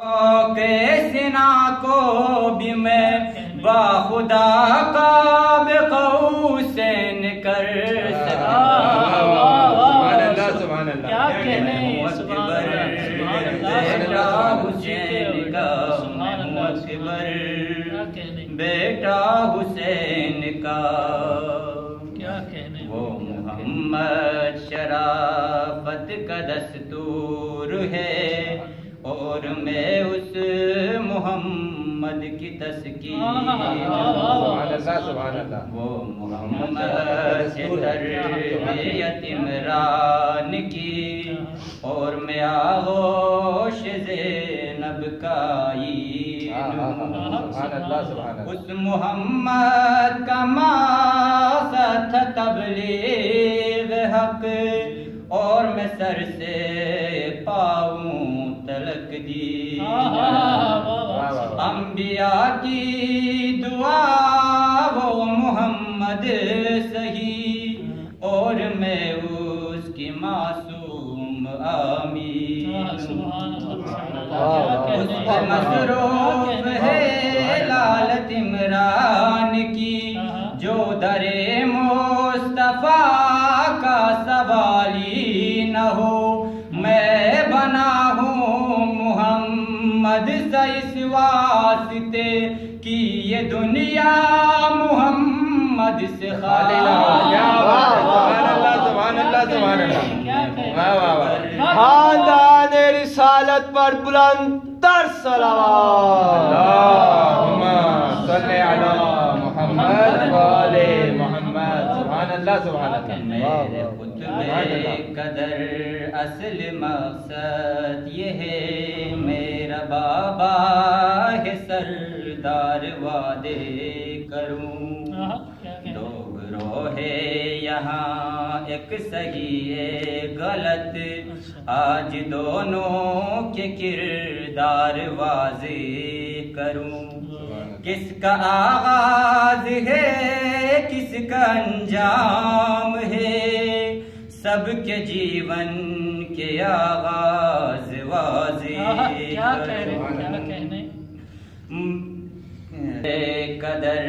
سنا کو بھی میں باخدا قاب قوسین کر سکا کیا کہنے بیٹا حسین کا کیا کہنے وہ محمد شرافت کا دستور ہے اور میں اس محمد کی تذکیر وہ محمد سے تربیت عمران کی اور میں آغوش زینب کا اس محمد کا مقصد تھا تبلیغ حق اور میں سر سے پاؤں تلک دی انبیاء کی دعا وہ محمد صحیح اور میں اس کی معصوم آمین اس کو مصروف ہے لالت عمران کی جو در مصطفیٰ کا سوالی نہ ہو میں بنا ہوں محمد سے اس واسطے کہ یہ دنیا محمد سے خالی خاندان رسالت پر بلند تر صلوات اللہم صلی علی محمد و آل محمد سبحان اللہ سبحان اللہ میرے خطبے قدر اصل مقصد یہ ہے میرا بابا ہے سردار وعدے کروں دو گروہ ہے یہاں ایک صحیح ایک غلط آج دونوں کے کردار واضح کروں کس کا آغاز ہے کس کا انجام ہے سب کے جیون کے آغاز واضح قدر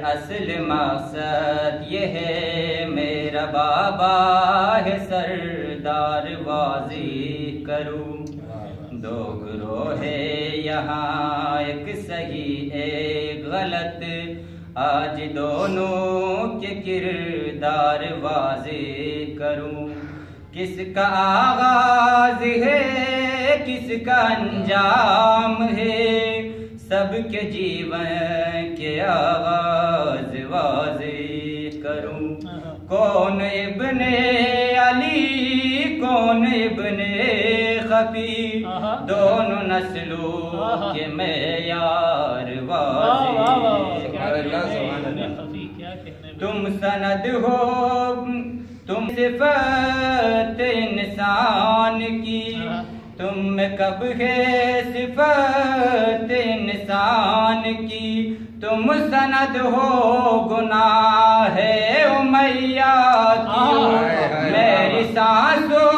اصل مقصد یہ ہے میرا بابا ہے سردار واضح کروں دو گروہ ہے یہاں ایک صحیح ایک غلط آج دونوں کے کردار واضح کروں کس کا آغاز ہے کس کا انجام ہے سب کے جیون کے آغاز واضح کروں کون ابن علی کون ابن خفی دونوں نسلوں کے معیار واضح تم سند ہو تم صفت انسان کی تم میں کب ہے صفت انسان کی تم سند ہو گناہ امیہ کی میری سانسوں